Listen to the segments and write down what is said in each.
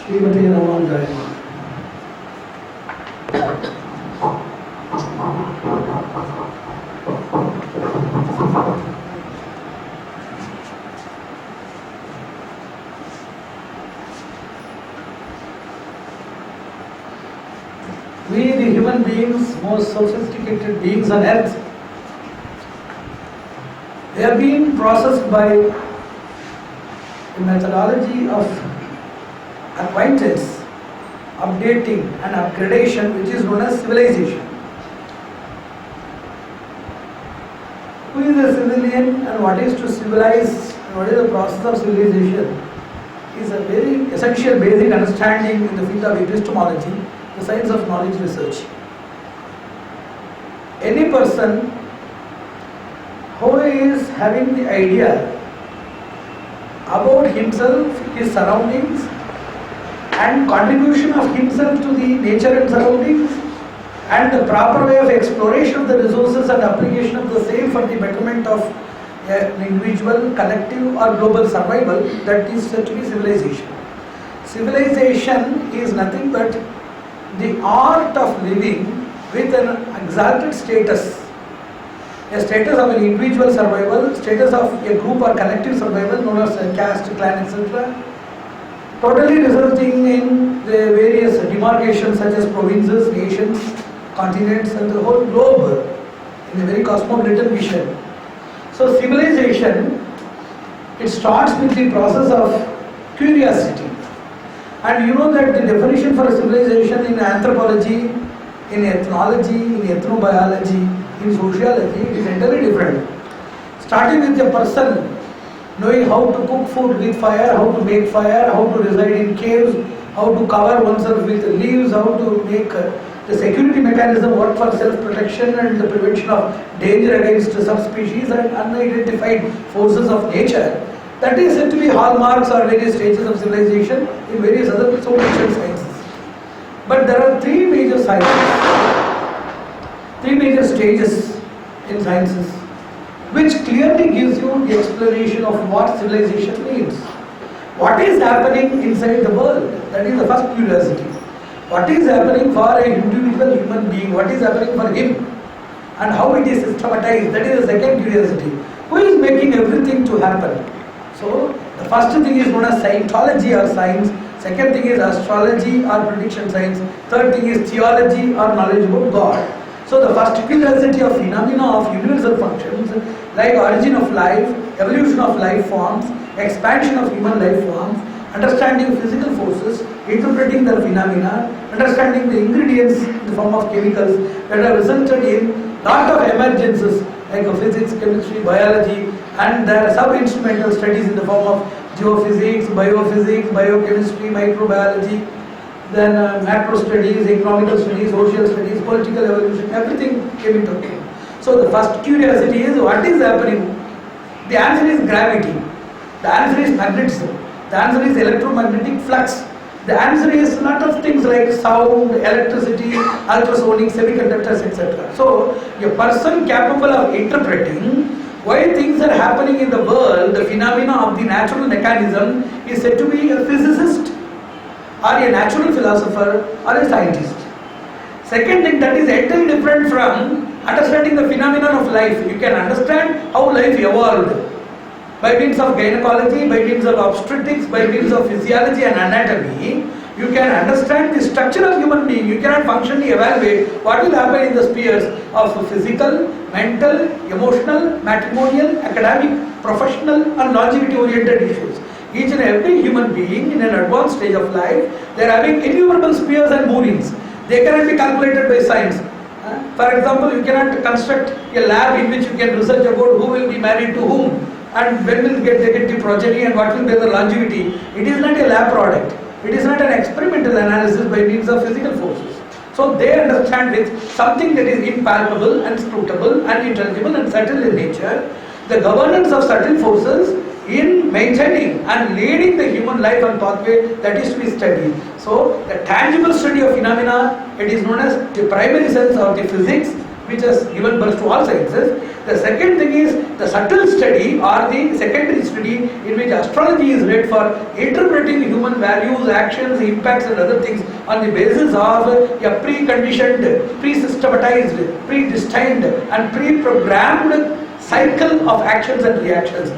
Srimati Ramanjaya. We, the human beings, most sophisticated beings on earth, they have been processed by a methodology of acquaintance, updating and upgradation, which is known as civilization. Who is a civilian and what is to civilize and what is the process of civilization is a very essential basic understanding in the field of epistemology, the science of knowledge research. Any person who is having the idea about himself, his surroundings, and contribution of himself to the nature and surroundings, and the proper way of exploration of the resources and application of the same for the betterment of an individual, collective or global survival, that is said to be civilization. Civilization is nothing but the art of living with an exalted status, a status of an individual survival, status of a group or collective survival known as a caste, clan, etc., totally resulting in the various demarcations such as provinces, nations, continents and the whole globe in a very cosmopolitan vision. So civilization, it starts with the process of curiosity. And you know that the definition for a civilization in anthropology, in ethnology, in ethnobiology, in sociology, it is entirely different. Starting with a person knowing how to cook food with fire, how to make fire, how to reside in caves, how to cover oneself with leaves, how to make the security mechanism work for self-protection and the prevention of danger against subspecies and unidentified forces of nature. That is said to be hallmarks or various stages of civilization in various other social sciences. But there are three major stages in sciences, which clearly gives you the explanation of what civilization means. What is happening inside the world? That is the first curiosity. What is happening for an individual human being? What is happening for him? And how it is systematized? That is the second curiosity. Who is making everything to happen? So, the first thing is known as Scientology or science. Second thing is astrology or prediction science. Third thing is theology or knowledge about God. So the first curiosity of phenomena of universal functions like origin of life, evolution of life forms, expansion of human life forms, understanding physical forces, interpreting their phenomena, understanding the ingredients in the form of chemicals that have resulted in lot of emergences like physics, chemistry, biology, and there are sub-instrumental studies in the form of geophysics, biophysics, biochemistry, microbiology, then macro studies, economical studies, social studies, political evolution, everything came into play. So the first curiosity is what is happening? The answer is gravity. The answer is magnetism. The answer is electromagnetic flux. The answer is a lot of things like sound, electricity, ultrasonic, semiconductors, etc. So a person capable of interpreting why things are happening in the world, the phenomena of the natural mechanism, is said to be a physicist or a natural philosopher or a scientist. Second thing, that is entirely different from understanding the phenomenon of life. You can understand how life evolved by means of gynecology, by means of obstetrics, by means of physiology and anatomy. You can understand the structure of human being. You cannot functionally evaluate what will happen in the spheres of physical, mental, emotional, matrimonial, academic, professional and longevity oriented issues. Each and every human being in an advanced stage of life, they are having innumerable spheres and movings. They cannot be calculated by science. For example, you cannot construct a lab in which you can research about who will be married to whom and when will they get the progeny and what will be the longevity. It is not a lab product. It is not an experimental analysis by means of physical forces. So they understand with something that is impalpable and scrutable and intelligible and subtle in nature, the governance of certain forces in maintaining and leading the human life and pathway that is to be studied. So the tangible study of phenomena, it is known as the primary sense of the physics, which has given birth to all sciences. The second thing is the subtle study or the secondary study in which astrology is read for interpreting human values, actions, impacts and other things on the basis of a pre-conditioned, pre-systematized, predestined and pre-programmed cycle of actions and reactions.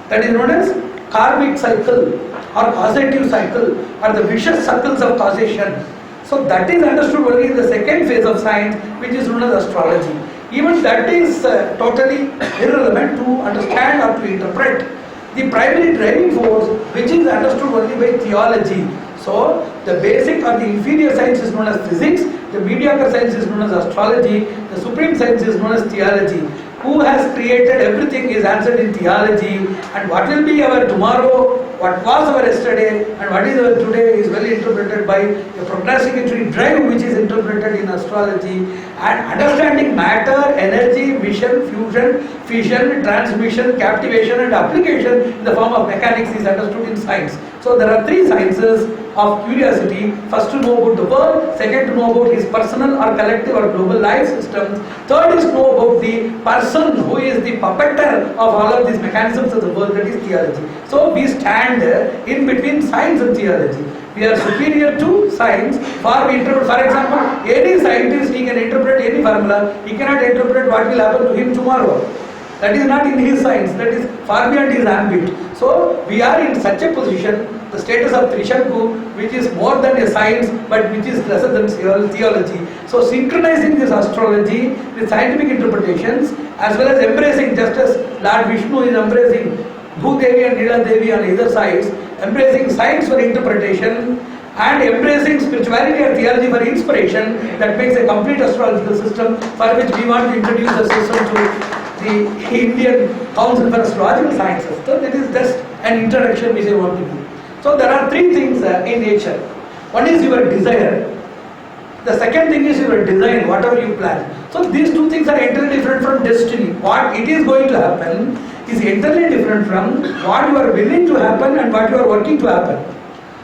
That is known as karmic cycle or causative cycle or the vicious circles of causation. So that is understood only in the second phase of science, which is known as astrology. Even that is totally irrelevant to understand or to interpret the primary driving force, which is understood only by theology. So the basic or the inferior science is known as physics, the mediocre science is known as astrology, the supreme science is known as theology. Who has created everything is answered in theology, and what will be our tomorrow, what was our yesterday and what is our today is well interpreted by a procrastinatory drive which is interpreted in astrology. And understanding matter, energy, vision, fusion, fission, transmission, captivation and application in the form of mechanics is understood in science. So there are three sciences of curiosity. First, to know about the world, second, to know about his personal or collective or global life systems, third is to know about the person who is the puppeteer of all of these mechanisms of the world, that is theology. So we stand in between science and theology. We are superior to science. For example, any scientist, he can interpret any formula, he cannot interpret what will happen to him tomorrow. That is not in his science, that is far beyond his ambit. So we are in such a position, the status of Trishanku, which is more than a science but which is lesser than theology. So synchronizing this astrology with scientific interpretations as well as embracing, just as Lord Vishnu is embracing Bhudevi and Nila Devi on either sides, embracing science for interpretation and embracing spirituality and theology for inspiration, that makes a complete astrological system for which we want to introduce the system to the Indian Council for Astrological Sciences. So that is just an introduction which I want to do. So there are three things in nature. One is your desire. The second thing is your design, whatever you plan. So these two things are entirely different from destiny. What it is going to happen is entirely different from what you are willing to happen and what you are working to happen.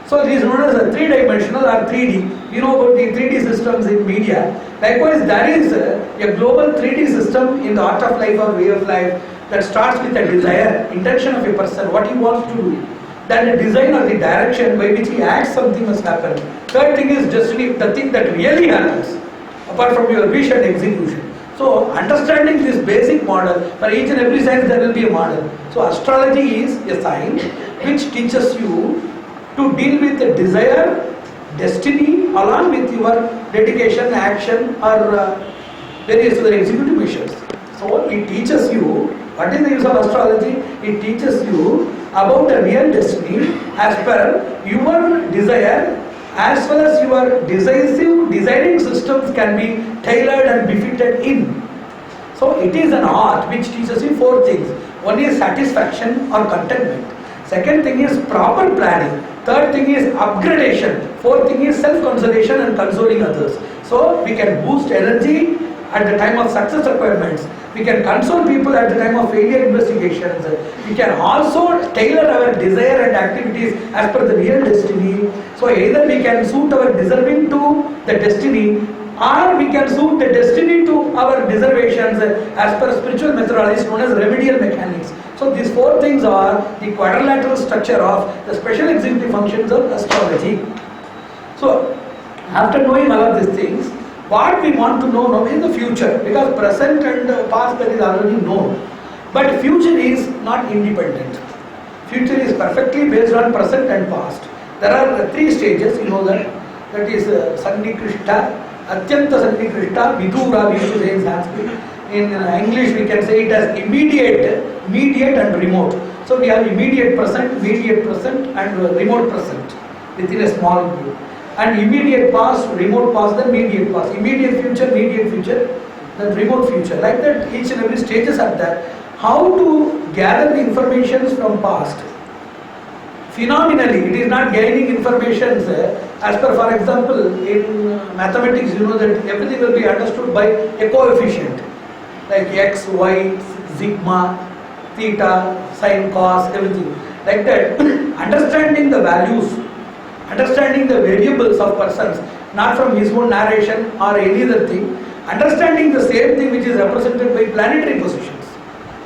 So it is known as a three-dimensional or 3D. You know about the 3D systems in media. Likewise, there is a global 3D system in the art of life or way of life that starts with a desire, intention of a person, what he wants to do. Then the design or the direction by which he acts, something must happen. Third thing is destiny, the thing that really happens, apart from your wish and execution. So understanding this basic model, for each and every science there will be a model. So astrology is a science which teaches you to deal with the desire, destiny along with your dedication, action or various other executive measures. So it teaches you, what is the use of astrology? It teaches you about a real destiny as per your desire, as well as your decisive designing systems can be tailored and befitted in. So it is an art which teaches you four things. One is satisfaction or contentment. Second thing is proper planning. Third thing is upgradation. Fourth thing is self-consolation and consoling others. So we can boost energy at the time of success requirements. We can console people at the time of failure investigations. We can also tailor our desire and activities as per the real destiny. So either we can suit our deserving to the destiny, or we can suit the destiny to our deservations as per spiritual methodologies known as remedial mechanics. So these four things are the quadrilateral structure of the special executive functions of astrology. So after knowing all of these things, what we want to know now is the future, because present and past that is already known. But future is not independent. Future is perfectly based on present and past. There are three stages, you know that. That is Sannikrishta, Atyanta Sannikrishta, Vidura, we used to say in Sanskrit. In English we can say it as immediate, mediate and remote. So we have immediate present and remote present within a small group. And immediate past, remote past, then mediate past. Immediate future, then remote future. Like that each and every stages are there. How to gather the informations from past? Phenomenally, it is not gaining information as per, for example, in mathematics you know that everything will be understood by a coefficient. Like x, y, sigma, theta, sine, cos, everything. Like that, understanding the values, understanding the variables of persons, not from his own narration or any other thing, understanding the same thing which is represented by planetary positions.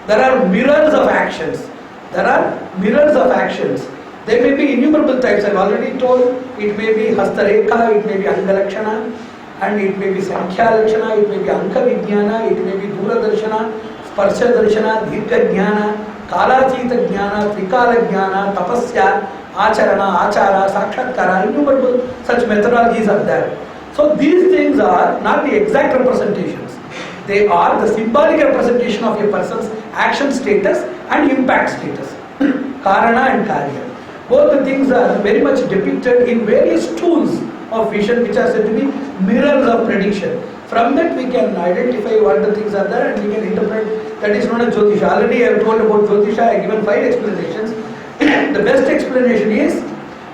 There are mirrors of actions. There are mirrors of actions. There may be innumerable types. I've already told. It may be Hastarekha, it may be Angalakshana, and it may be Sankhya Lakshana, it may be Anka Vijnana, it may be Dura Darshana, Sparsha Darshana, Dirgha Jnana, Kalachita Jnana, Trikala Jnana, Tapasya, Acharana, Achara, Sakshatkara, innumerable such methodologies are there. So these things are not the exact representations. They are the symbolic representation of a person's action status and impact status. Karana and Karya. Both the things are very much depicted in various tools of vision which are said to be mirrors of prediction. From that we can identify what the things are there and we can interpret. That is known as Jyotisha. Already I have told about Jyotisha. I have given 5 explanations. The best explanation is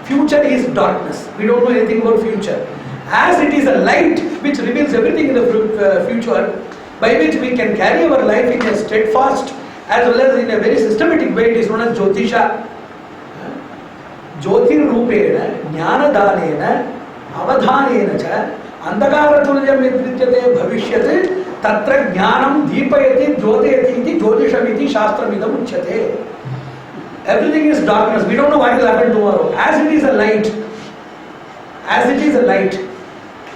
future is darkness. We don't know anything about future. As it is a light which reveals everything in the future, by which we can carry our life in a steadfast as well as in a very systematic way, it is known as Jyotisha. Jyotir Rupena, Jnana Danena, Avadhanena cha, Andhakaratulyam Vidrityate Bhavishyate, Tatra Jnanam Deepayati Jyotayati iti Jyotishamiti Shastramidam Uchyate. Everything is darkness. We don't know what will happen tomorrow. As it is a light,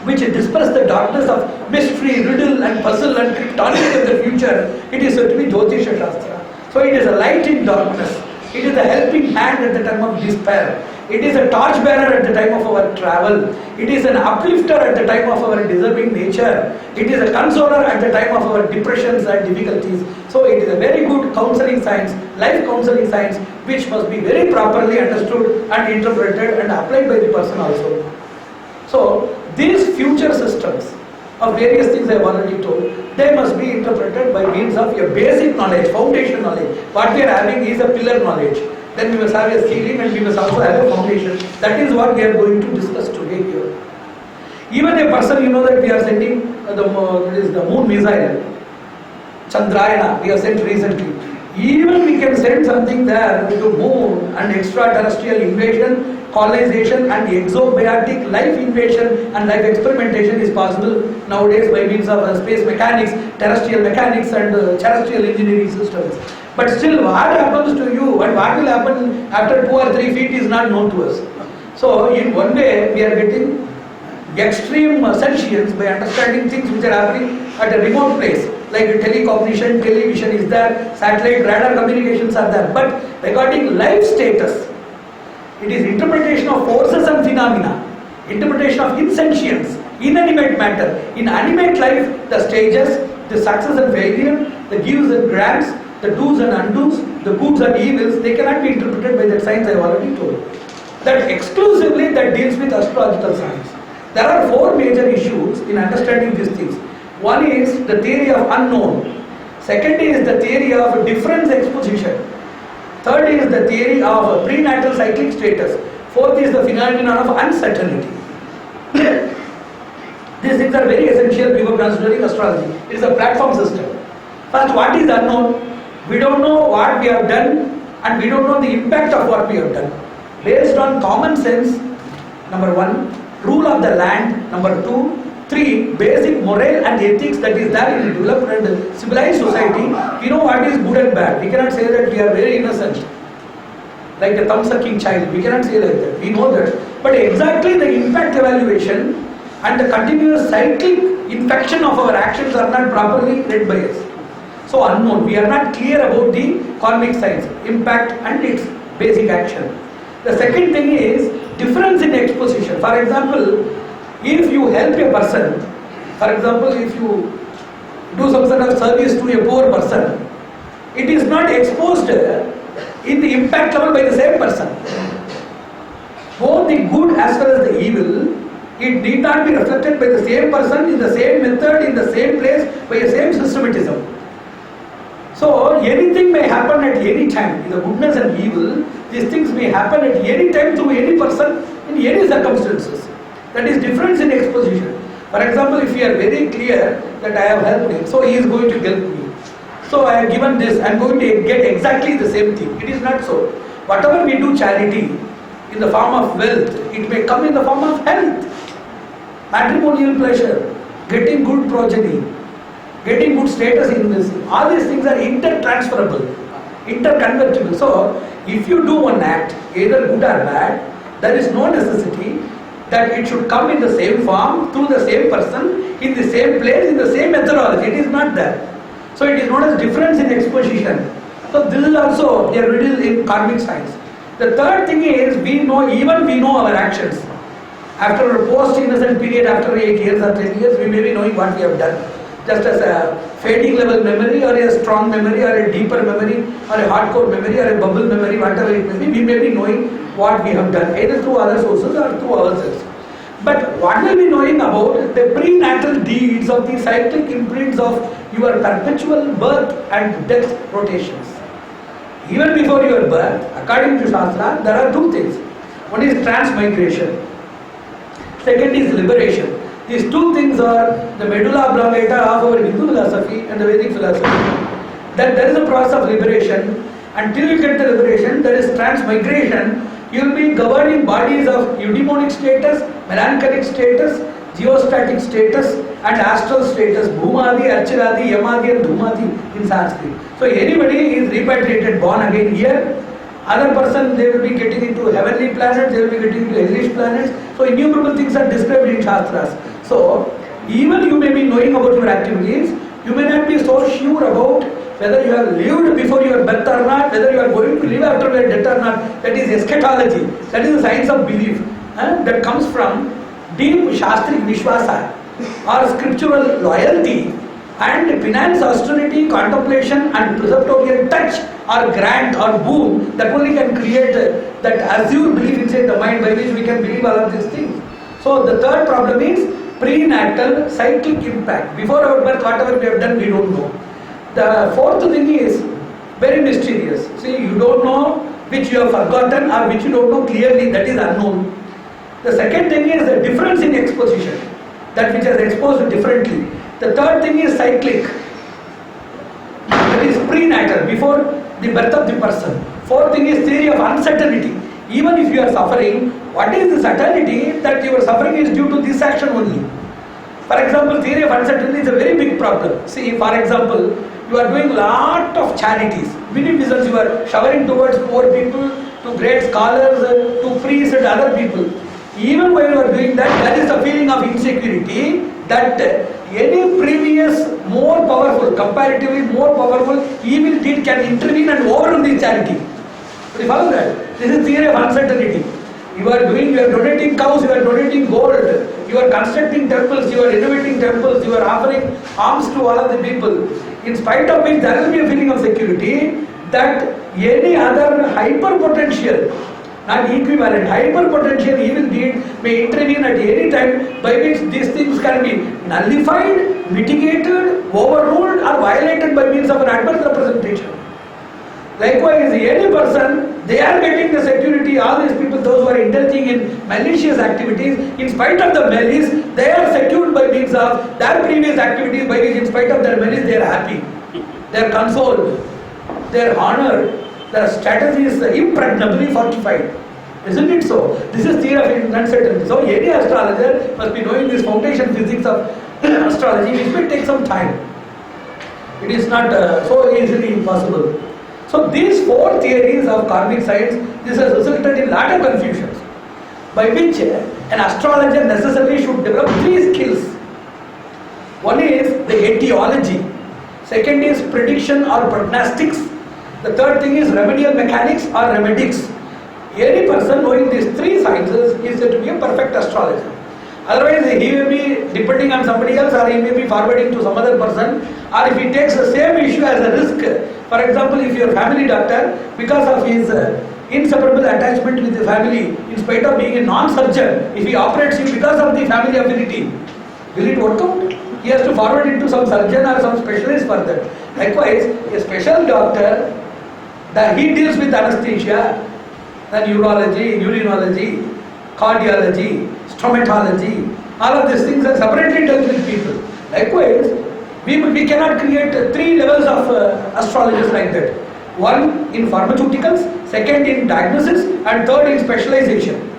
which disperses the darkness of mystery, riddle and puzzle and cryptology of the future, it is said to be Jyotisha Shastra. So it is a light in darkness. It is a helping hand at the time of despair. It is a torchbearer at the time of our travel. It is an uplifter at the time of our deserving nature. It is a consoler at the time of our depressions and difficulties. So it is a very good counseling science, life counseling science, which must be very properly understood and interpreted and applied by the person also. So these future systems of various things I have already told, they must be interpreted by means of a basic knowledge, foundation knowledge. What we are having is a pillar knowledge. Then we must have a ceiling and we must also have a foundation. That is what we are going to discuss today here. Even a person, you know that we are sending the moon missile, Chandrayana, we have sent recently. Even we can send something there to moon and extraterrestrial invasion, colonization and exobiotic life invasion and life experimentation is possible nowadays by means of space mechanics, terrestrial mechanics and terrestrial engineering systems. But still what happens to you and what will happen after 2 or 3 feet is not known to us. So in one way we are getting extreme sentience by understanding things which are happening at a remote place. Like telecognition, television is there, satellite radar communications are there. But regarding life status, it is interpretation of forces and phenomena, interpretation of insentience, inanimate matter. In animate life, the stages, the success and failure, the gives and grants, the do's and undo's, the goods and evils, they cannot be interpreted by that science I have already told. That exclusively that deals with astrological science. There are 4 major issues in understanding these things. One is the theory of unknown. Second is the theory of difference exposition. Third is the theory of prenatal cyclic status. Fourth is the phenomenon of uncertainty. These things are very essential before considering astrology. It is a platform system. First, what is unknown? We don't know what we have done and we don't know the impact of what we have done. Based on common sense, number 1, rule of the land, number 2, 3, basic moral and ethics that is there in a developed and civilized society. We know what is good and bad. We cannot say that we are very innocent, like a thumb-sucking child. We cannot say like that. We know that. But exactly the impact evaluation and the continuous cyclic infection of our actions are not properly read by us. So unknown. We are not clear about the karmic science, impact and its basic action. The second thing is difference in exposition. For example, if you help a person, for example, if you do some sort of service to a poor person, it is not exposed in the impact level by the same person. Both the good as well as the evil, it need not be reflected by the same person, in the same method, in the same place, by the same systematism. So anything may happen at any time. In the goodness and evil, these things may happen at any time to any person in any circumstances. That is difference in exposition. For example, if you are very clear that I have helped him, so he is going to help me. So I have given this, I am going to get exactly the same thing. It is not so. Whatever we do charity in the form of wealth, it may come in the form of health, matrimonial pleasure, getting good progeny, getting good status in this. All these things are intertransferable, interconvertible. So, if you do one act, either good or bad, there is no necessity that it should come in the same form, through the same person, in the same place, in the same methodology. It is not there. So, it is known as difference in exposition. So, this is also a riddle in karmic science. The third thing is, we know our actions. After a post-innocent period, after 8 years or 10 years, we may be knowing what we have done. Just as a fading level memory, or a strong memory, or a deeper memory, or a hardcore memory, or a bubble memory, whatever it may be, we may be knowing what we have done, either through other sources or through ourselves. But what will be knowing about the prenatal deeds of the cyclic imprints of your perpetual birth and death rotations? Even before your birth, according to Shastra, there are two things. One is transmigration. Second is liberation. These two things are the medulla oblongata of our Hindu philosophy and the Vedic philosophy. That there is a process of liberation. Until you get the liberation, there is transmigration. You will be governing bodies of eudaimonic status, melancholic status, geostatic status, and astral status. Bhumadi, Archiradi, Yamadi, and Dhumadi in Sanskrit. So anybody is repatriated, born again here. Other person, they will be getting into heavenly planets, they will be getting into hellish planets. So innumerable things are described in Shastras. So even you may be knowing about your activities, you may not be so sure about whether you have lived before your birth or not, whether you are going to live after your death or not. That is eschatology. That is the science of belief. That comes from deep Shastric Vishwasa or scriptural loyalty and penance, austerity, contemplation and preceptorial touch or grant or boon, that only can create that azure belief inside the mind by which we can believe all of these things. So the third problem is prenatal cyclic impact. Before our birth, whatever we have done, we don't know. The fourth thing is very mysterious. See, you don't know which you have forgotten or which you don't know clearly, that is unknown. The second thing is the difference in exposition, that which is exposed differently. The third thing is cyclic, that is prenatal, before the birth of the person. Fourth thing is theory of uncertainty. Even if you are suffering, what is the certainty that your suffering is due to this action only? For example, theory of uncertainty is a very big problem. See, for example, you are doing lot of charities. Many business you are showering towards poor people, to great scholars, to priests and other people. Even while you are doing that, there is a feeling of insecurity that any previous more powerful, comparatively more powerful evil deed can intervene and overrule the charity. Do you follow that? This is theory of uncertainty. You are donating cows, you are donating gold, you are constructing temples, you are renovating temples, you are offering alms to all of the people. In spite of which there will be a feeling of security that any other hyper-potential, not equivalent, hyper-potential evil deed may intervene at any time by which these things can be nullified, mitigated, overruled or violated by means of an adverse representation. Likewise, any person, they are getting the security, all these people, those who are indulging in malicious activities, in spite of the malice, they are secured by means of their previous activities by which in spite of their malice they are happy, they are consoled, they are honored, their strategy is impregnably fortified. Isn't it so? This is theory of uncertainty. So any astrologer must be knowing this foundation physics of astrology, which may take some time. It is not so easily impossible. So these four theories of karmic science, this has resulted in a lot of confusions, by which an astrologer necessarily should develop three skills. One is the etiology, second is prediction or prognostics, the third thing is remedial mechanics or remedics. Any person knowing these three sciences is said to be a perfect astrologer. Otherwise, he may be depending on somebody else, or he may be forwarding to some other person, or if he takes the same issue as a risk. For example, if your family doctor, because of his inseparable attachment with the family, in spite of being a non-surgeon, if he operates you because of the family affinity, will it work out? He has to forward it to some surgeon or some specialist for that. Likewise, a special doctor, he deals with anesthesia, the neurology, urinology, cardiology, stomatology, all of these things are separately dealt with people. Likewise, we cannot create three levels of astrologers like that. One in pharmaceuticals, second in diagnosis, and third in specialization.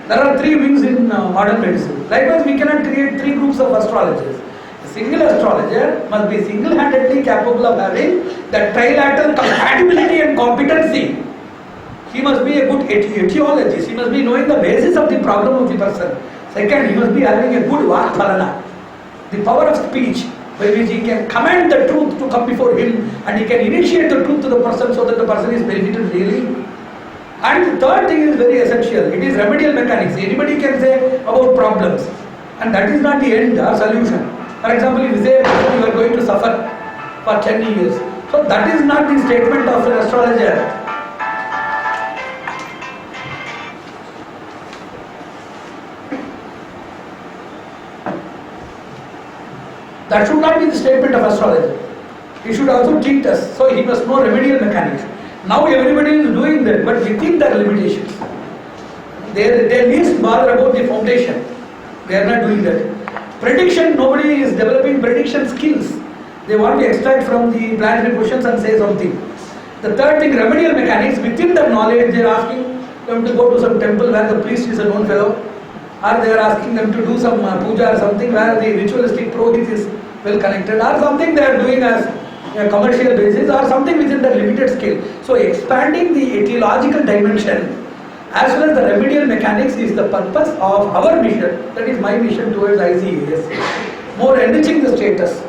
There are three wings in modern medicine. Likewise, we cannot create three groups of astrologers. Single astrologer must be single-handedly capable of having that trilateral compatibility and competency. He must be a good etiologist. He must be knowing the basis of the problem of the person. Second, he must be having a good vak phalana, the power of speech, by which he can command the truth to come before him and he can initiate the truth to the person so that the person is benefited really. And the third thing is very essential. It is remedial mechanics. Anybody can say about problems, and that is not the end or solution. For example, if you say you are going to suffer for 10 years, so that is not the statement of an astrologer. That should not be the statement of astrologer. He should also treat us. So he must know remedial mechanics. Now everybody is doing that, but within their limitations. They least bother about the foundation. They are not doing that. Prediction, nobody is developing prediction skills. They want to extract from the planetary positions and say something. The third thing, remedial mechanics, within their knowledge, they are asking them to go to some temple where the priest is a known fellow, or they are asking them to do some puja or something where the ritualistic purohit is well connected, or something they are doing as a commercial basis, or something within their limited scale. So expanding the etiological dimension as well as the remedial mechanics is the purpose of our mission, that is my mission towards ICAS. More enriching the status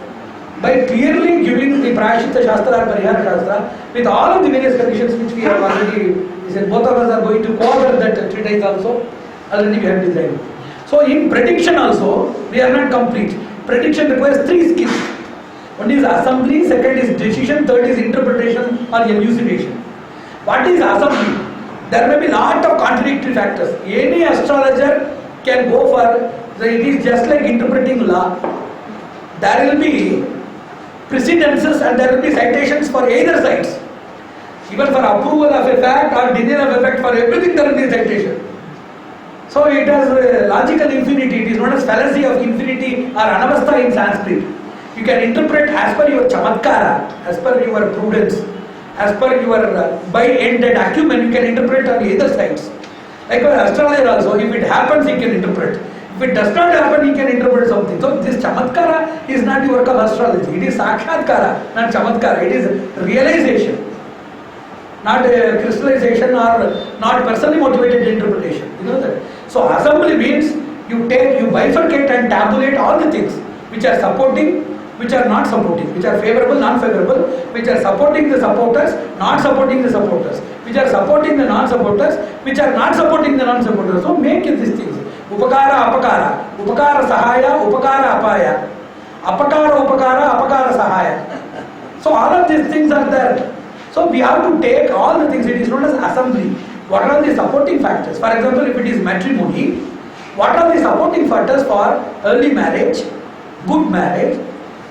by clearly giving the Prayashitta Shastra or Parihara Shastra with all of the various conditions which we have already said. Both of us are going to co-author that treatise also, already we have designed. So in prediction also, we are not complete. Prediction requires 3 skills. One is assembly, second is decision, third is interpretation or elucidation. What is assembly? There may be lot of contradictory factors. Any astrologer can go for, it is just like interpreting law. There will be precedences and there will be citations for either sides. Even for approval of a fact or denial of a fact, for everything there will be a citation. So it has a logical infinity. It is known as fallacy of infinity or anavastha in Sanskrit. You can interpret as per your chamatkara, as per your prudence, as per your by-ended acumen, you can interpret on either sides. Like an astrologer also, if it happens, he can interpret. If it does not happen, he can interpret something. So this chamatkara is not the work of astrology. It is sakshatkara, not chamatkara. It is realization, not a crystallization or not personally motivated interpretation. You know that. So assembly means you bifurcate and tabulate all the things which are supporting, which are not supporting, which are favorable, non-favorable, which are supporting the supporters, not supporting the supporters, which are supporting the non-supporters, which are not supporting the non-supporters. So make these things. Upakara, apakara, upakara sahaya, upakara apaya, apakara, upakara, apakara sahaya. So all of these things are there. So we have to take all the things. It is known as assembly. What are the supporting factors? For example, if it is matrimony, what are the supporting factors for early marriage, good marriage,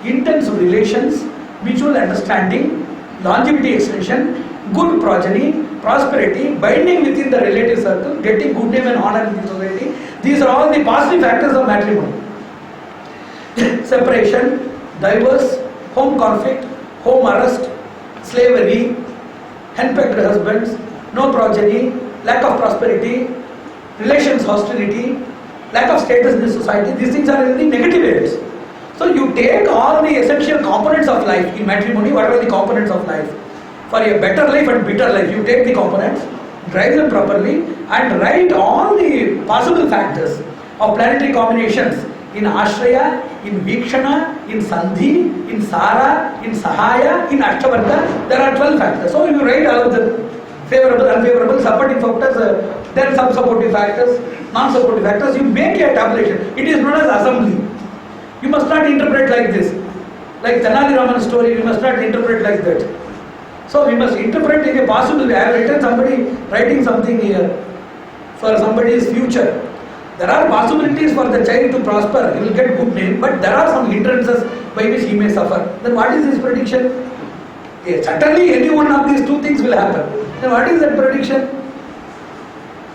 intense relations, mutual understanding, longevity extension, good progeny, prosperity, binding within the relative circle, getting good name and honor in the society. These are all the positive factors of matrimony. Separation, divorce, home conflict, home arrest, slavery, henpecked husbands, no progeny, lack of prosperity, relations hostility, lack of status in the society. These things are in the negative areas. So you take all the essential components of life in matrimony. What are the components of life? For a better life and bitter life, you take the components, drive them properly, and write all the possible factors of planetary combinations in Ashraya, in Vikshana, in Sandhi, in Sara, in Sahaya, in Ashtavarga. There are 12 factors. So you write all of them. Favorable, unfavorable, supporting factors, then some supportive factors, non-supportive factors. You make a tabulation. It is known as assembly. You must not interpret like this. Like Tenali Raman's story, we must not interpret like that. So we must interpret in a possible way. I have written somebody writing something here for somebody's future. There are possibilities for the child to prosper, he will get good name, but there are some hindrances by which he may suffer. Then what is his prediction? Yes, certainly any one of these two things will happen. Then what is that prediction?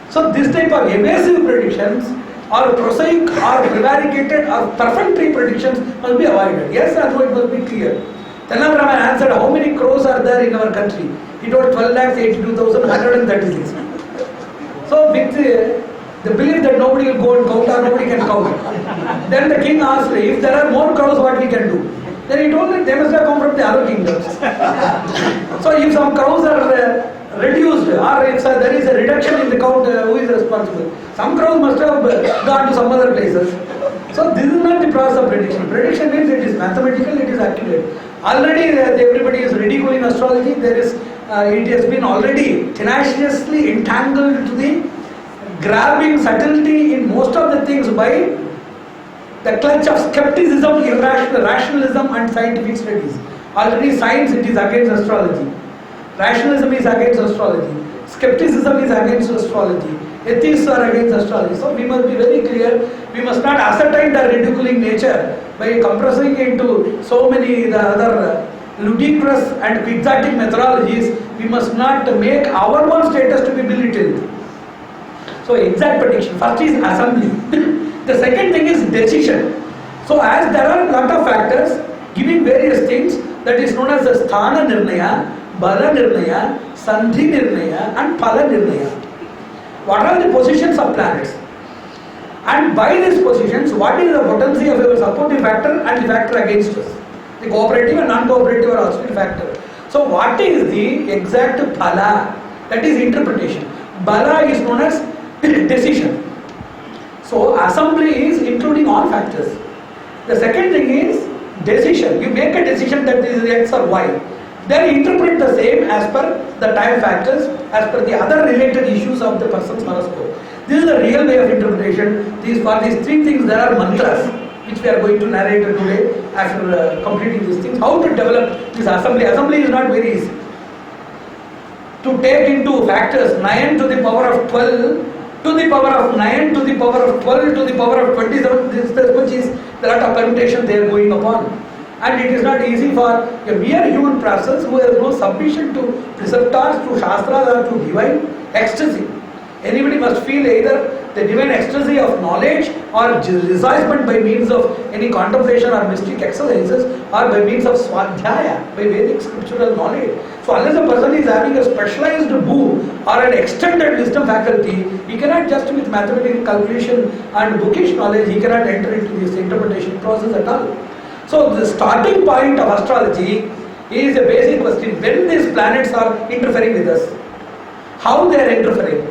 So this type of evasive predictions or prosaic or prevaricated or perfunctory predictions must be avoided. Yes, that's what must be clear. Tenali Raman answered, how many crows are there in our country? He told 12,82,136. So with They believe that nobody will go and count or nobody can count. Then the king asked, if there are more cows, what we can do? Then he told that they must have come from the other kingdoms. So if some cows are reduced or if there is a reduction in the count, who is responsible? Some cows must have gone to some other places. So this is not the process of prediction. Prediction means it is mathematical, it is accurate. Already everybody is ridiculing astrology. There is, it has been already tenaciously entangled to the grabbing subtlety in most of the things by the clutch of skepticism, irrational rationalism and scientific studies. Already science, it is against astrology. Rationalism is against astrology. Skepticism is against astrology. Atheists are against astrology. So we must be very clear. We must not ascertain the ridiculing nature by compressing into so many the other ludicrous and quixotic methodologies. We must not make our own status to be belittled. So exact prediction. First is assembly. The second thing is decision. So as there are a lot of factors giving various things, that is known as the sthana nirnaya, bala nirnaya, sandhi nirnaya and phala nirnaya. What are the positions of planets? And by these positions, what is the potency of your supportive factor and the factor against us? The cooperative and non-cooperative are also a factor. So what is the exact phala? That is interpretation. Bala is known as decision. So assembly is including all factors. The second thing is decision. You make a decision that this is X or Y. Then interpret the same as per the time factors, as per the other related issues of the person's horoscope. This is the real way of interpretation. For these three things there are mantras which we are going to narrate today after completing these things. How to develop this assembly? Assembly is not very easy. To take into factors 9 to the power of 12 to the power of 9 to the power of 12 to the power of 27, this much is the lot of permutation they are going upon. And it is not easy for a mere human process who has no submission to preceptors, to shastras or to divine ecstasy. Anybody must feel either the divine ecstasy of knowledge or rejoicement by means of any contemplation or mystic exercises or by means of swadhyaya, by Vedic scriptural knowledge. So unless a person is having a specialized boon or an extended wisdom faculty, he cannot just with mathematical calculation and bookish knowledge, he cannot enter into this interpretation process at all. So the starting point of astrology is a basic question. When these planets are interfering with us, how they are interfering,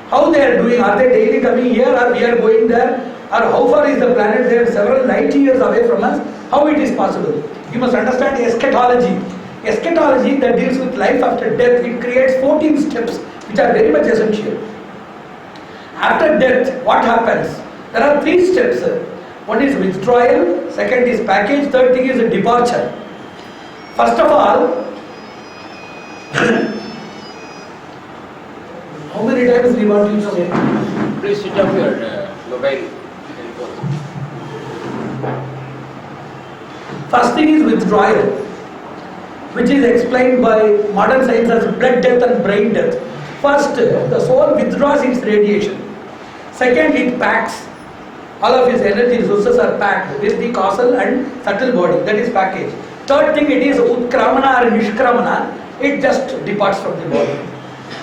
how they are doing, are they daily coming here or we are going there, or how far is the planet there several light years away from us, how it is possible. You must understand eschatology. Eschatology that deals with life after death, it creates 14 steps which are very much essential. After death, what happens? There are 3 steps. One is withdrawal, second is package, third thing is departure. First of all, how many times do you want to say? Please switch off your mobile telephone. First thing is withdrawal, which is explained by modern science as blood death and brain death. First, the soul withdraws its radiation. Second, it packs. All of its energy resources are packed with the causal and subtle body, that is package. Third thing, it is utkramana or nishkramana, it just departs from the body.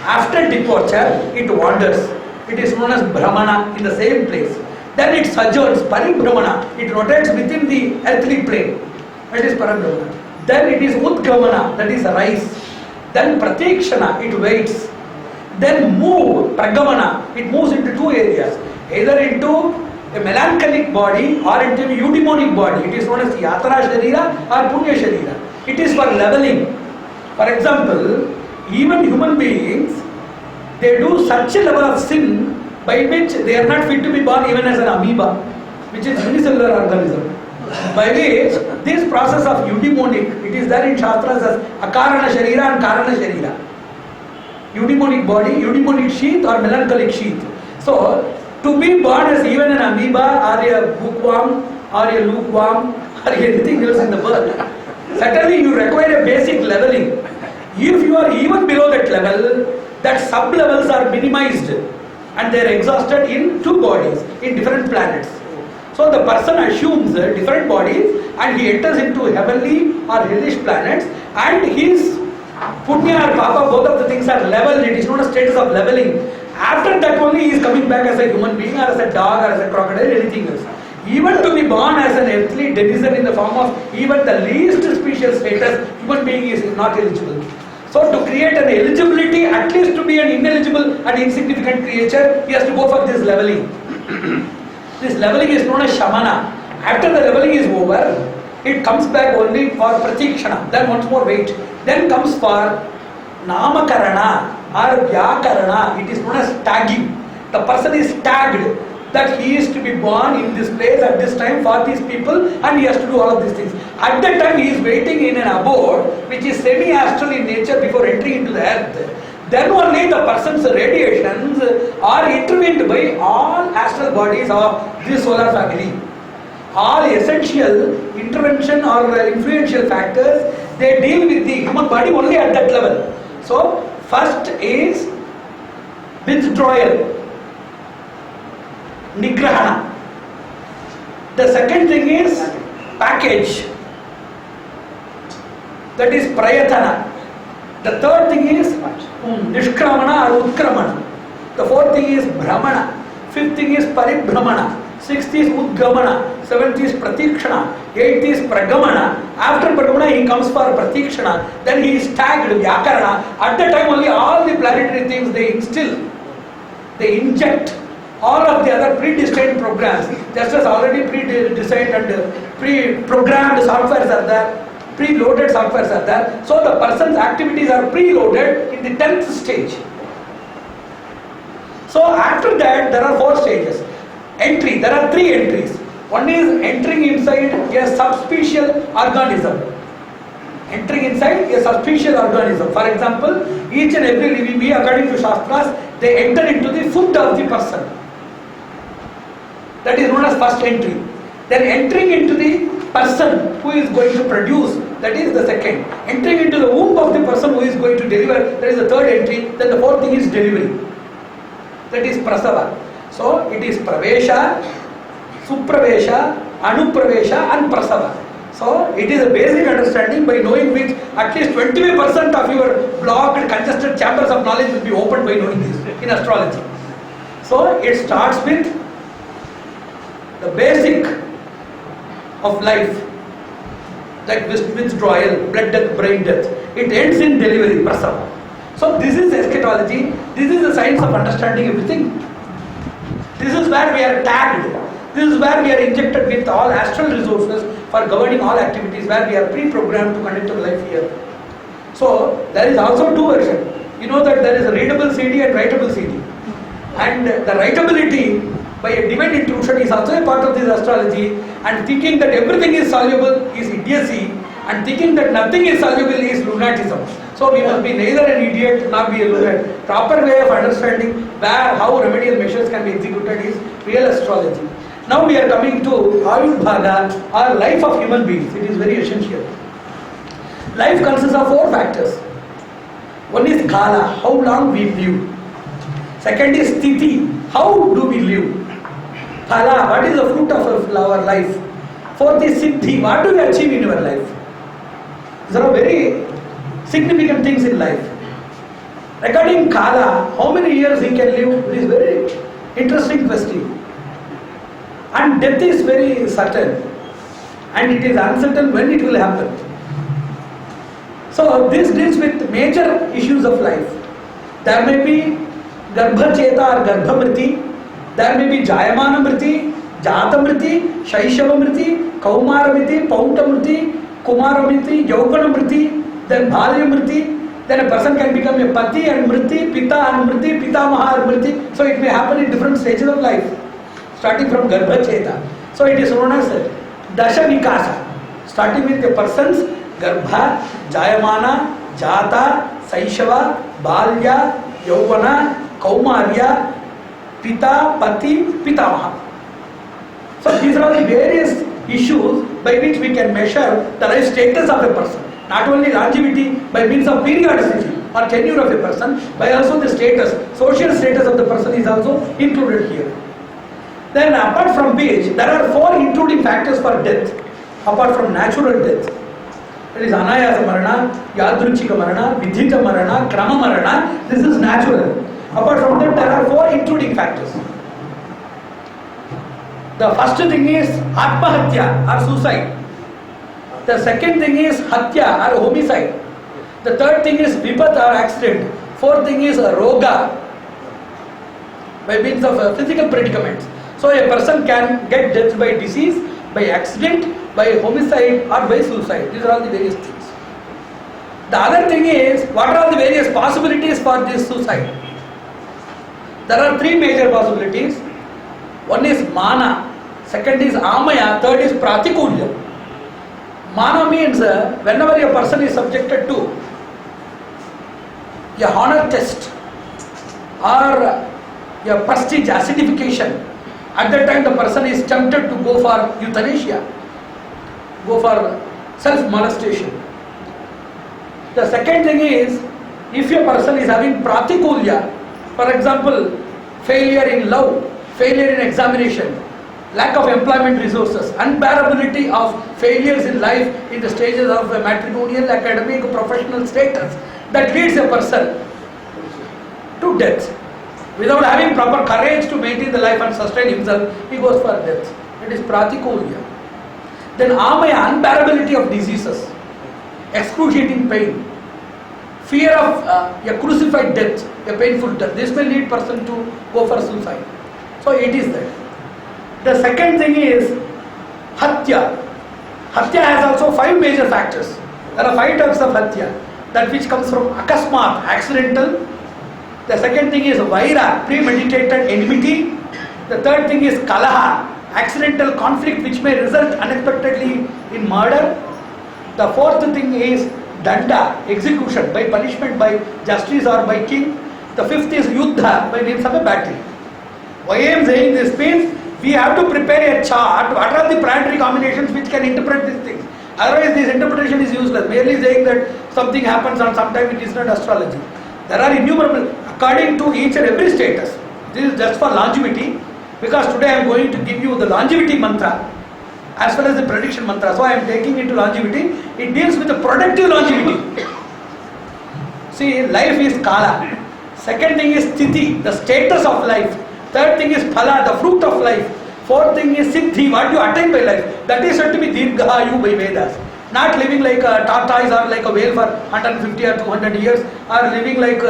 After departure, it wanders. It is known as brahmana in the same place. Then it sojourns, paribhrahmana, it rotates within the earthly plane, that is parabrahmana. Then it is udgamana, that is rise. Then pratikshana, it waits. Then move, pragamana, it moves into 2 areas, either into a melancholic body or into a eudaimonic body. It is known as yatara sharira or punya sharira. It is for leveling. For example, even human beings, they do such a level of sin by which they are not fit to be born even as an amoeba, which is unicellular organism. By which this process of eudaimonic, it is there in Shastras as akarana sharira and karana sharira. Eudaimonic body, eudaimonic sheath or melancholic sheath. So, to be born as even an amoeba or a bookworm or a lukewarm or anything else in the world, certainly you require a basic leveling. If you are even below that level, that sub-levels are minimized and they are exhausted in 2 bodies, in different planets. So the person assumes different bodies and he enters into heavenly or hellish planets, and his punya or papa, both of the things are leveled. It is known as status of leveling. After that only he is coming back as a human being or as a dog or as a crocodile, anything else. Even to be born as an earthly denizen in the form of even the least special status, human being is not eligible. So to create an eligibility, at least to be an ineligible and insignificant creature, he has to go for this leveling. This leveling is known as Shamana. After the leveling is over, it comes back only for Pratikshana. Then once more wait. Then comes for Namakarana or Vyakarana. It is known as tagging. The person is tagged that he is to be born in this place at this time for these people, and he has to do all of these things. At that time he is waiting in an abode which is semi-astral in nature before entering into the earth. Then only the person's radiations are intervened by all astral bodies of this solar family. All essential intervention or influential factors, they deal with the human body only at that level. So first is withdrawal, Nigrahana. The second thing is package, that is Prayatana. The third thing is Nishkramana or Utkramana. The fourth thing is Brahmana. Fifth thing is Paribhramana. Sixth is Udgamana. Seventh is Pratikshana. Eighth is Pragamana. After Pragamana he comes for Pratikshana. Then he is tagged Vyakarana. At that time only all the planetary things they instill, they inject all of the other predestined programs, just as already pre-designed and pre-programmed softwares are there, pre-loaded softwares are there. So the person's activities are pre-loaded in the 10th stage. So after that there are 4 stages. Entry, there are 3 entries. One is entering inside a subspecial organism. Entering inside a subspecial organism. For example, each and every living being, according to Shastras, they enter into the food of the person. That is known as first entry. Then entering into the person who is going to produce, that is the second. Entering into the womb of the person who is going to deliver, that is the third entry. Then the fourth thing is delivery. That is prasava. So it is pravesha, supravesha, anupravesha and prasava. So it is a basic understanding by knowing which at least 25% of your blocked, congested chambers of knowledge will be opened by knowing this in astrology. So it starts with the basic of life, like withdrawal, blood death, brain death. It ends in delivery, prasava. So this is eschatology. This is the science of understanding everything. This is where we are tagged. This is where we are injected with all astral resources for governing all activities, where we are pre-programmed to conduct our life here. So there is also 2 versions. You know that there is a readable CD and writable CD. And the writability by a divine intrusion is also a part of this astrology, and thinking that everything is soluble is idiocy, and thinking that nothing is soluble is lunatism. So we must be neither an idiot nor be a lunatic. Proper way of understanding how remedial measures can be executed is real astrology. Now we are coming to Ayurveda, or life of human beings. It is very essential. Life consists of 4 factors. One is Kala, how long we live. Second is Sthiti, how do we live. Phala, what is the fruit of our life. Fourth is Siddhi, what do we achieve in our life. These are very significant things in life. Regarding Kala, how many years he can live, it is very interesting question. And death is very certain, and it is uncertain when it will happen. So this deals with major issues of life. There may be Garbhacheta or Garbhamriti, there may be Jayamanamriti, Jatamriti, Shaishavamriti, Kaumaramriti, Pautamriti, Kumaramriti, Yaukanamriti, then Bhalyamriti. Then a person can become a Pati and Mriti, Pita and Mriti, Pitamaha and Mriti. So it may happen in different stages of life, starting from Garbhacheta. So it is known as Dasha Vikasa, starting with a person's Garbha, Jayamana, Jata, Saishava, Balya, Yauvana, Kaumarya, Pita, Pati, Pitamaha. So these are the various issues by which we can measure the life status of a person. Not only longevity by means of periodicity or tenure of a person, but also the status, social status of the person is also included here. Then apart from which, there are 4 including factors for death, apart from natural death. That is Anayasa Marana, Yadruchika Marana, Vidhita Marana, Krama Marana. This is natural. Apart from that, there are 4 intruding factors. The first thing is Atmahatya or suicide. The second thing is Hatya or homicide. The third thing is Vipat or accident. Fourth thing is Roga, by means of physical predicaments. So a person can get death by disease, by accident, by homicide or by suicide. These are all the various things. The other thing is, what are the various possibilities for this suicide? There are 3 major possibilities. One is Mana, second is Amaya, third is Pratikulya. Mana means whenever a person is subjected to a honor test or a prestige acidification, at that time the person is tempted to go for euthanasia, go for self-molestation. The second thing is, if a person is having Pratikulya, for example, failure in love, failure in examination, lack of employment resources, unbearability of failures in life in the stages of matrimonial, academic, professional status, that leads a person to death. Without having proper courage to maintain the life and sustain himself, he goes for death. It is Pratikulya. Then Amaya, unbearability of diseases, excruciating pain, fear of a crucified death, a painful death. This may lead person to go for suicide. So it is that. The second thing is Hatya. Hatya has also 5 major factors. There are 5 types of Hatya. That which comes from Akasmat, accidental. The second thing is Vaira, premeditated enmity. The third thing is Kalaha, accidental conflict which may result unexpectedly in murder. The fourth thing is Danda, execution by punishment by justice or by king. The fifth is Yuddha, by means of a battle. Why I am saying this means we have to prepare a chart. What are the planetary combinations which can interpret these things? Otherwise this interpretation is useless. Merely saying that something happens on some time, it is not astrology. There are innumerable, according to each and every status. This is just for longevity, because today I am going to give you the longevity mantra as well as the prediction mantra. So I am taking into longevity. It deals with the productive longevity. See, life is Kala. Second thing is Sthiti, the status of life. Third thing is Phala, the fruit of life. Fourth thing is Siddhi, what you attain by life. That is said to be Dirghayu by Vedas. Not living like a tortoise or like a whale for 150 or 200 years, or living like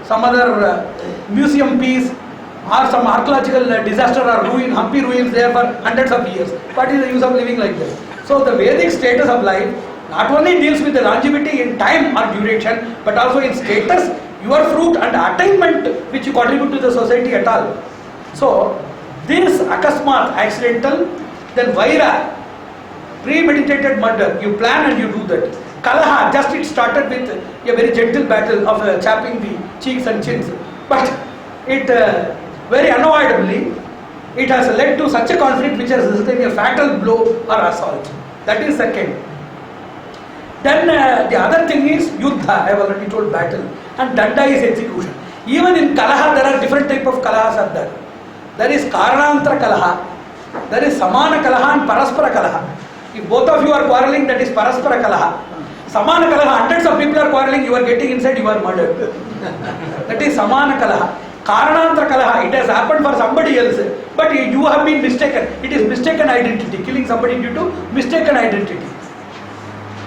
some other museum piece or some archaeological disaster or ruin, Hampi ruins there for hundreds of years. What is the use of living like this? So the Vedic status of life not only deals with the longevity in time or duration, but also in status, your fruit and attainment which you contribute to the society at all. So this Akasmat, accidental, then Vaira, premeditated murder, you plan and you do that. Kalaha, just it started with a very gentle battle of chapping the cheeks and chins, but it very unavoidably, it has led to such a conflict which has resulted in a fatal blow or assault. That is second. Then the other thing is Yuddha, I have already told, battle, and Danda is execution. Even in Kalaha there are different type of Kalahas are there. There is Karanantara Kalaha, there is Samana Kalaha and Paraspara Kalaha. If both of you are quarreling, that is Paraspara Kalaha. Samana Kalaha, hundreds of people are quarreling, you are getting inside, you are murdered. That is Samana Kalaha. Karanantara Kalaha, it has happened for somebody else, but you have been mistaken. It is mistaken identity, killing somebody due to mistaken identity.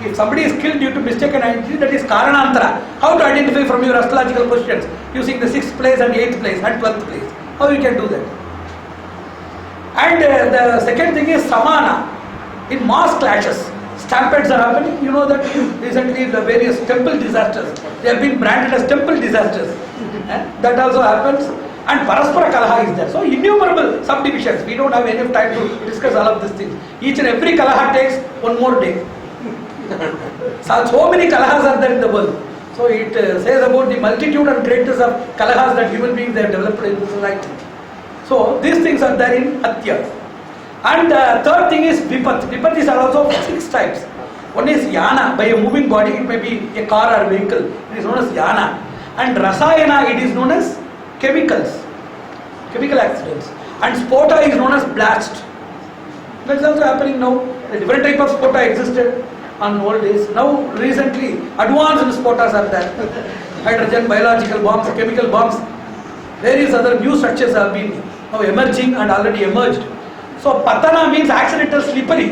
If somebody is killed due to mistaken identity, that is Karanantara. How to identify from your astrological positions using the 6th place and 8th place and 12th place? How you can do that? And the second thing is Samana. In mass clashes, stampedes are happening. You know that recently the various temple disasters, they have been branded as temple disasters. That also happens. And Paraspara Kalaha is there. So innumerable subdivisions. We don't have enough time to discuss all of these things. Each and every Kalaha takes one more day. So many Kalahas are there in the world. So it says about the multitude and greatness of Kalahas that human beings have developed in the society. So these things are there in Hatya. And the third thing is Vipat. Vipatis are also 6 types. One is Yana, by a moving body, it may be a car or vehicle. It is known as Yana. And Rasayana, it is known as chemicals, chemical accidents. And Spota is known as blast. That is also happening now. A different type of Spota existed on old days. Now recently, advanced Spotas are there. Hydrogen, biological bombs, chemical bombs. Various other new structures have been now emerging and already emerged. So patana means accidental slippery,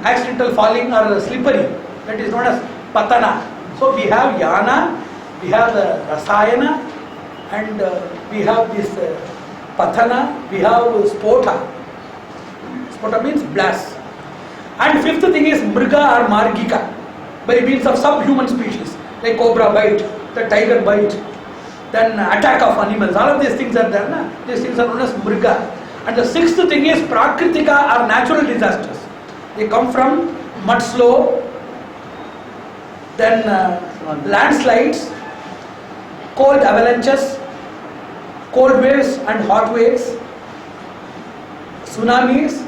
accidental falling or slippery. That is known as patana. So we have yana, we have rasayana, and we have this patana, we have spota. Spota means blast. And fifth thing is mriga or margika, by means of subhuman species, like cobra bite, the tiger bite, then attack of animals. All of these things are there. Na? These things are known as mriga. And the sixth thing is prakritika or natural disasters. They come from mudslide, then landslides, cold avalanches, cold waves and hot waves, tsunamis,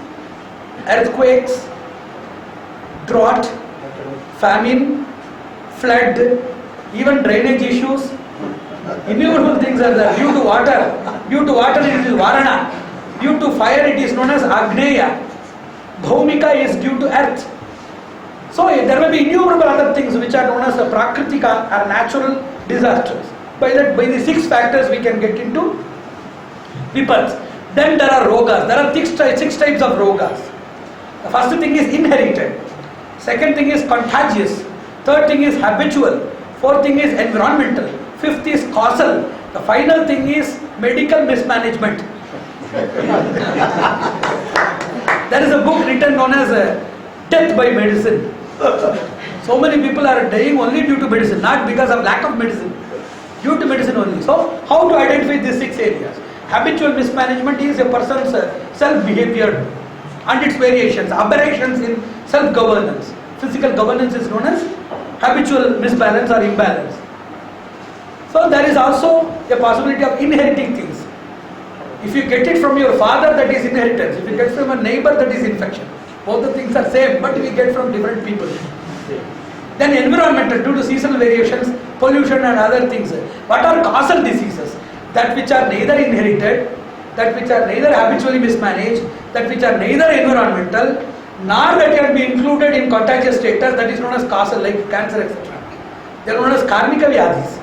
earthquakes, drought, famine, flood, even drainage issues. Innumerable things are there. Due to water it is Varana. Due to fire it is known as Agneya. Bhaumika is due to earth. So there may be innumerable other things which are known as prakritika or natural disasters. By the 6 factors we can get into vipads. Then there are rogas. There are 6 types of rogas. The first thing is inherited. Second thing is contagious. Third thing is habitual. Fourth thing is environmental. Fifth is causal. The final thing is medical mismanagement. There is a book written known as Death by Medicine. So many people are dying only due to medicine, not because of lack of medicine. Due to medicine only. So, how to identify these 6 areas? Habitual mismanagement is a person's self-behavior and its variations, aberrations in self-governance. Physical governance is known as habitual misbalance or imbalance. So, there is also a possibility of inheriting things. If you get it from your father, that is inheritance. If you get from a neighbor, that is infection. Both the things are same, but we get from different people. Then environmental, due to seasonal variations, pollution and other things. What are causal diseases? That which are neither inherited, that which are neither habitually mismanaged, that which are neither environmental, nor that can be included in contagious status, that is known as causal, like cancer, etc. They are known as karmika vyadhis.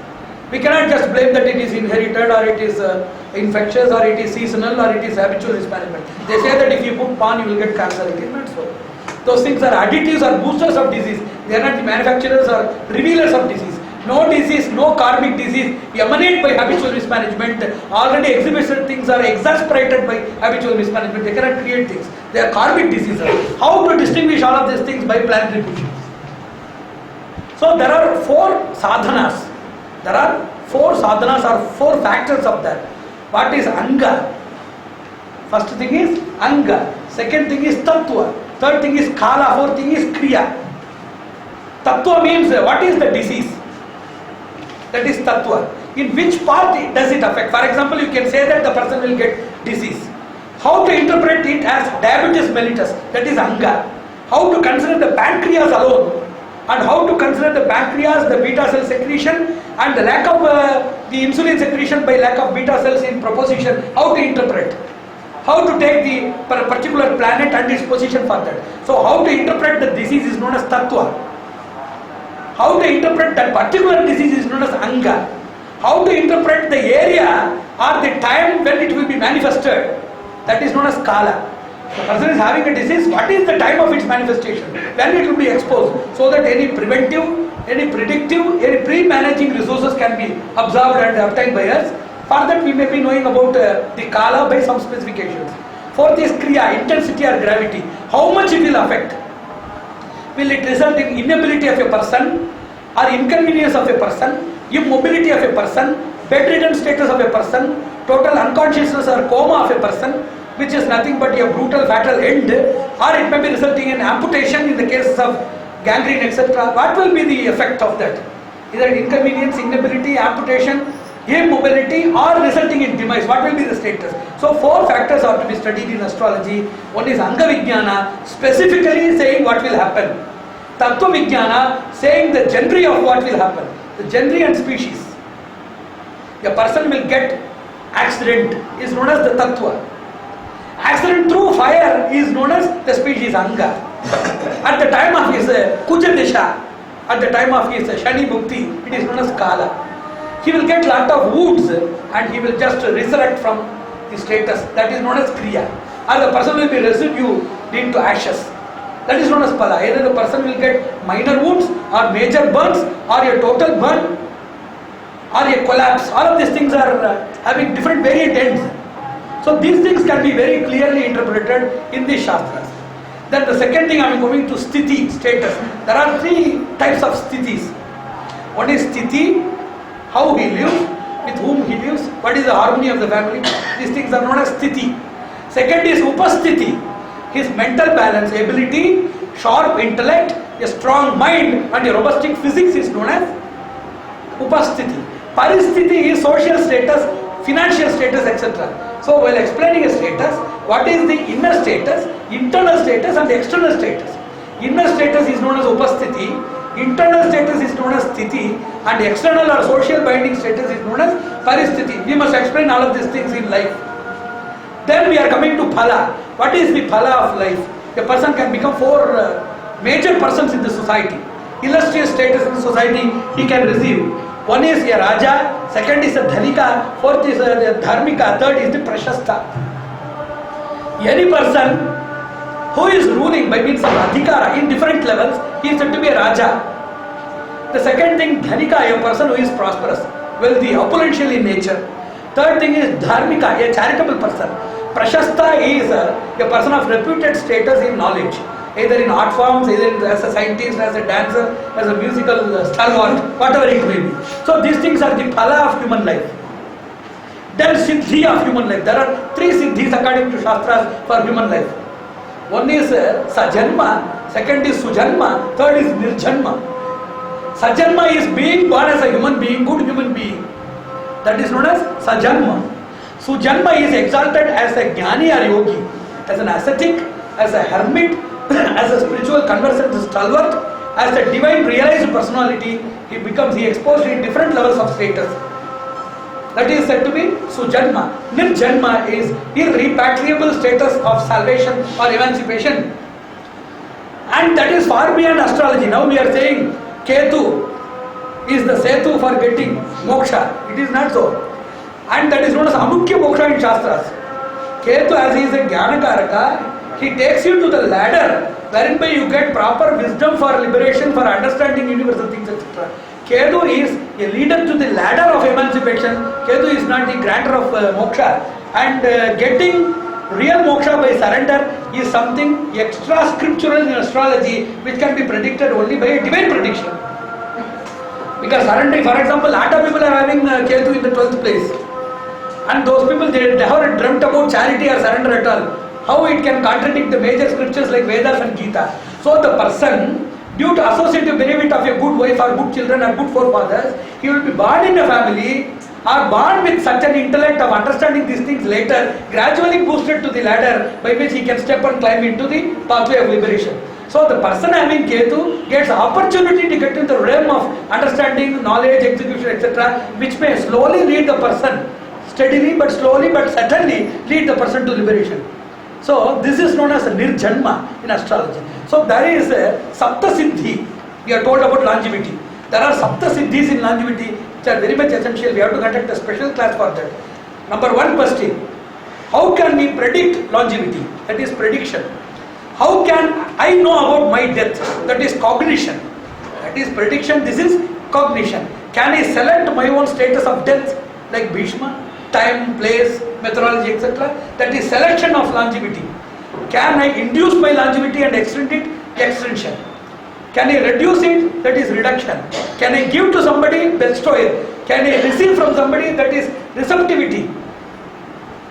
We cannot just blame that it is inherited or it is infectious or it is seasonal or it is habitual mismanagement. They say that if you put pan, you will get cancer. It is not so. Those things are additives or boosters of disease. They are not the manufacturers or revealers of disease. No disease, no karmic disease emanate by habitual mismanagement. Already exhibited things are exasperated by habitual mismanagement. They cannot create things. They are karmic diseases. How to distinguish all of these things? By planetary positions. So there are 4 sadhanas. There are 4 sadhanas or 4 factors of that. What is anga? First thing is anga. Second thing is tattva. Third thing is kala. Fourth thing is kriya. Tattva means what is the disease? That is tattva. In which part does it affect? For example, you can say that the person will get disease. How to interpret it as diabetes mellitus? That is anga. How to consider the pancreas alone? And how to consider the pancreas, the beta cell secretion and the lack of the insulin secretion by lack of beta cells in proposition, how to interpret? How to take the particular planet and its position for that. So how to interpret the disease is known as tattva. How to interpret that particular disease is known as anga. How to interpret the area or the time when it will be manifested, that is known as kala. The person is having a disease, what is the time of its manifestation? When it will be exposed, so that any preventive, any predictive, any pre-managing resources can be observed and obtained by us. For that we may be knowing about the kala by some specifications. Fourth is kriya, intensity or gravity. How much it will affect? Will it result in inability of a person or inconvenience of a person, immobility of a person, bedridden status of a person, total unconsciousness or coma of a person, which is nothing but a brutal fatal end, or it may be resulting in amputation in the cases of gangrene, etc. What will be the effect of that? Either inconvenience, inability, amputation, immobility, or resulting in demise. What will be the status? So 4 factors are to be studied in astrology. One is Anga Vijnana, specifically saying what will happen. Tattva Vijnana, saying the genre of what will happen. The genre and species. A person will get accident is known as the Tattva. Accident through fire is known as the species Anga. At the time of his Kuja Disha, at the time of his Shani Bhukti, it is known as Kala. He will get lot of wounds and he will just resurrect from the status. That is known as Kriya. Or the person will be residue into ashes. That is known as Phala. Either the person will get minor wounds or major burns or a total burn or a collapse. All of these things are having different variant ends. So these things can be very clearly interpreted in the Shastras. Then the second thing I am going to Sthiti, status. There are three types of Sthitis. One is Sthiti, how he lives, with whom he lives, what is the harmony of the family. These things are known as Sthiti. Second is Upasthiti, his mental balance, ability, sharp intellect, a strong mind and a robust physics is known as Upasthiti. Paristhiti is social status, financial status, etc. So while explaining a status, what is the inner status, internal status and external status? Inner status is known as Upasthiti, internal status is known as Sthiti, and external or social binding status is known as Paristhiti. We must explain all of these things in life. Then we are coming to Phala. What is the Phala of life? A person can become four major persons in the society. Illustrious status in the society he can receive. One is a Raja, second is a Dhanika, fourth is a Dharmika, third is the Prashasta. Any person who is ruling by means of Adhikara in different levels, he is said to be a Raja. The second thing, Dhanika, a person who is prosperous, wealthy, opulential in nature. Third thing is Dharmika, a charitable person. Prashasta is a person of reputed status in knowledge, either in art forms, either as a scientist, as a dancer, as a musical stalwart, whatever it may be. So these things are the Phala of human life. Then Siddhi of human life. There are three Siddhis according to Shastras for human life. One is Sajanma, second is Sujanma, third is Nirjanma. Sajanma is being born as a human being, good human being. That is known as Sajanma. Sujanma is exalted as a Jnani or Yogi, as an ascetic, as a hermit, as a spiritual conversant stalwart, as a divine realized personality. He exposed in different levels of status. That is said to be Sujanma. Nirjanma is irrepatriable status of salvation or emancipation. And that is far beyond astrology. Now we are saying Ketu is the Setu for getting moksha. It is not so. And that is known as Amukya moksha in Shastras. Ketu, as he is a Jnanakaraka, he takes you to the ladder wherein you get proper wisdom for liberation, for understanding universal things, etc. Ketu is a leader to the ladder of emancipation. Ketu is not the grantor of moksha. And getting real moksha by surrender is something extra scriptural in astrology, which can be predicted only by a divine prediction. Because surrendering, for example, a lot of people are having Ketu in the 12th place. And those people, they never dreamt about charity or surrender at all. How it can contradict the major scriptures like Vedas and Gita. So the person, due to associative benefit of a good wife or good children or good forefathers, he will be born in a family or born with such an intellect of understanding these things later, gradually boosted to the ladder by which he can step and climb into the pathway of liberation. So the person having Ketu gets opportunity to get into the realm of understanding, knowledge, execution, etc., which may slowly lead the person, steadily but slowly but certainly lead the person to liberation. So this is known as a Nirjanma in astrology. So there is a Sapta Siddhi. We are told about longevity. There are Sapta Siddhis in longevity which are very much essential. We have to conduct a special class for that. Number one question, how can we predict longevity? That is prediction. How can I know about my death? That is cognition. That is prediction, this is cognition. Can I select my own status of death like Bhishma? Time, place, methodology, etc. That is selection of longevity. Can I induce my longevity and extend it? Extension. Can I reduce it? That is reduction. Can I give to somebody? Bestowal. Can I receive from somebody? That is receptivity.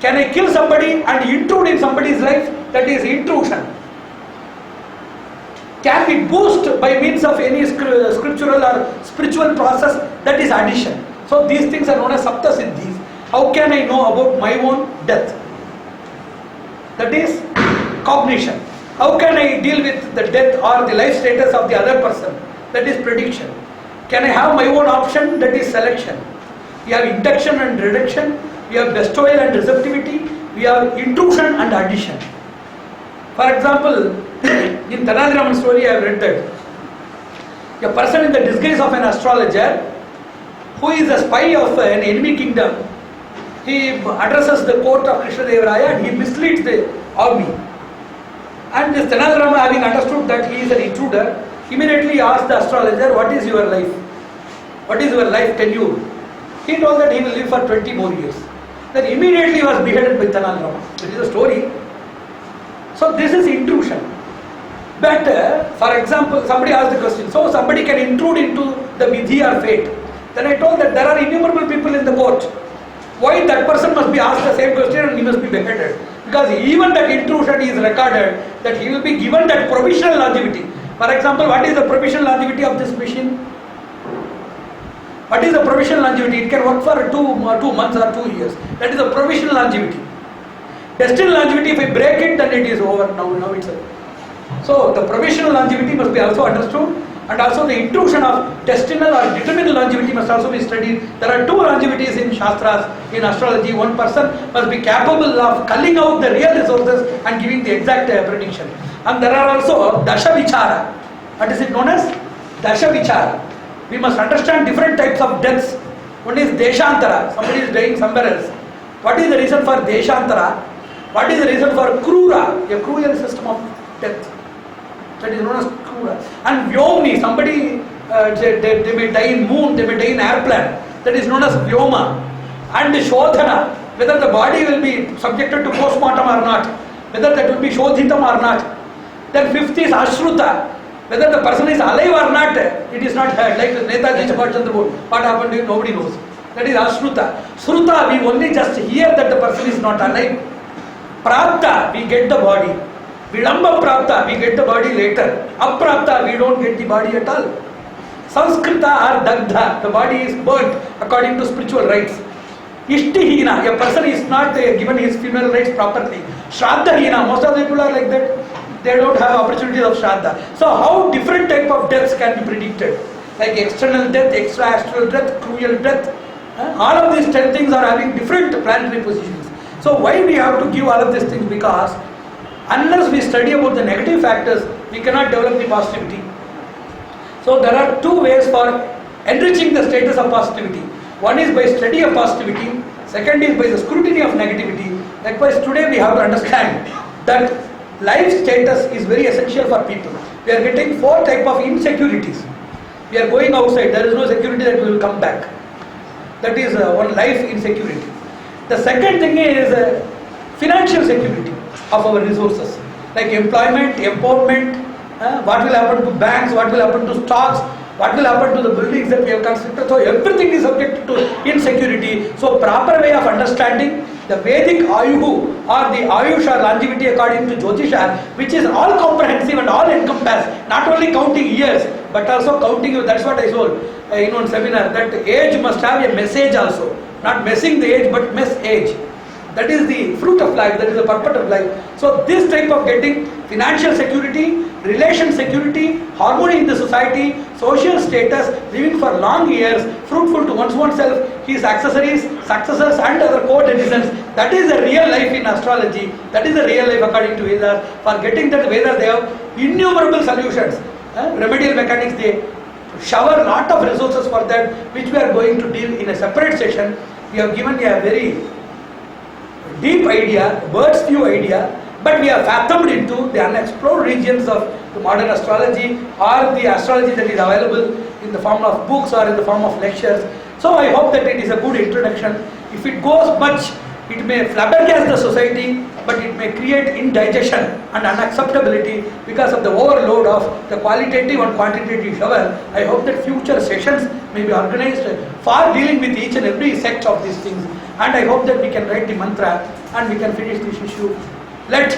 Can I kill somebody and intrude in somebody's life? That is intrusion. Can we boost by means of any scriptural or spiritual process? That is addition. So these things are known as Sapta Siddhis. How can I know about my own death? That is cognition. How can I deal with the death or the life status of the other person? That is prediction. Can I have my own option? That is selection. We have induction and reduction. We have bestowal and receptivity. We have intrusion and addition. For example, in Tenali Raman story I have read that a person in the disguise of an astrologer who is a spy of an enemy kingdom he addresses the court of Krishna Deva Raya and he misleads the army. And this Tenali Rama, having understood that he is an intruder, immediately asked the astrologer, what is your life? What is your life tenure? He told that he will live for 20 more years. Then immediately he was beheaded by Tenali Rama. This is a story. So this is intrusion. But for example, somebody asked the question, so somebody can intrude into the vidhi or fate. Then I told that there are innumerable people in the court. Why that person must be asked the same question and he must be beheaded? Because even that intrusion is recorded that he will be given that provisional longevity. For example, what is the provisional longevity of this machine? What is the provisional longevity? It can work for 2 months or 2 years. That is the provisional longevity. Destined longevity, if I break it, then it is over now itself. So the provisional longevity must be also understood, and also the intrusion of destinal or determined longevity must also be studied. There are 2 longevities in Shastras, in astrology. One person must be capable of culling out the real resources and giving the exact prediction. And there are also Dasha Vichara. What is it known as? Dasha Vichara. We must understand different types of deaths. One is Deshantara, somebody is dying somewhere else. What is the reason for Deshantara? What is the reason for Krura, a cruel system of death? That is known as Krura. And Vyomni, somebody, they may die in moon, they may die in airplane. That is known as Vyoma. And Shodhana, whether the body will be subjected to postmortem or not, whether that will be Shodhitam or not. Then 5th is Ashruta, whether the person is alive or not, it is not heard. Like Netaji Subhash Chandra Bose, what happened to him, nobody knows. That is Ashruta. Shruta, we only just hear that the person is not alive. Prapta, we get the body. Vilamba Prapta, we get the body later. Aprapta, we don't get the body at all. Sanskrita or Dagdha, the body is burnt according to spiritual rites. Ishtihina, a person is not given his funeral rites properly. Shraddhahina, most of the people are like that. They don't have opportunities of Shraddha. So how different type of deaths can be predicted? Like external death, extra-astral death, cruel death. All of these 10 things are having different planetary positions. So why we have to give all of these things? Because unless we study about the negative factors, we cannot develop the positivity. So there are 2 ways for enriching the status of positivity. One is by study of positivity, second is by the scrutiny of negativity. Likewise, today we have to understand that life status is very essential for people. We are getting 4 types of insecurities. We are going outside, there is no security that we will come back. That is one life insecurity. The second thing is financial security of our resources, like employment, empowerment, what will happen to banks, what will happen to stocks, what will happen to the buildings that we have constructed. So everything is subject to insecurity. So proper way of understanding the Vedic Ayuhu or the Ayusha longevity according to Jyotisha, which is all comprehensive and all encompassed, not only counting years but also counting, that's what I told in one seminar, that age must have a message also, not messing the age but mess age. That is the fruit of life, that is the purpose of life. So this type of getting financial security, relation security, harmony in the society, social status, living for long years, fruitful to oneself, his accessories, successors and other co-denizens, that is the real life in astrology, that is the real life according to Vedas. For getting that Vedas, they have innumerable solutions. Remedial mechanics, they shower lot of resources for that, which we are going to deal in a separate session. We have given a very deep idea, bird's view idea, but we have fathomed into the unexplored regions of the modern astrology or the astrology that is available in the form of books or in the form of lectures. So I hope that it is a good introduction. If it goes much, it may flabbergast the society, but it may create indigestion and unacceptability because of the overload of the qualitative and quantitative shower. I hope that future sessions may be organized for dealing with each and every sect of these things. And I hope that we can write the mantra and we can finish this issue. Let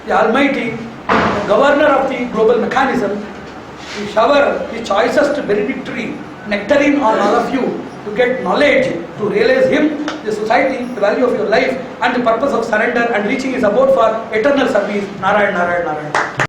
the Almighty, the governor of the global mechanism, shower the choicest benedictory nectarine on all of you to get knowledge, to realize Him, the society, the value of your life and the purpose of surrender and reaching His abode for eternal service. Narayan, Narayan, Narayan.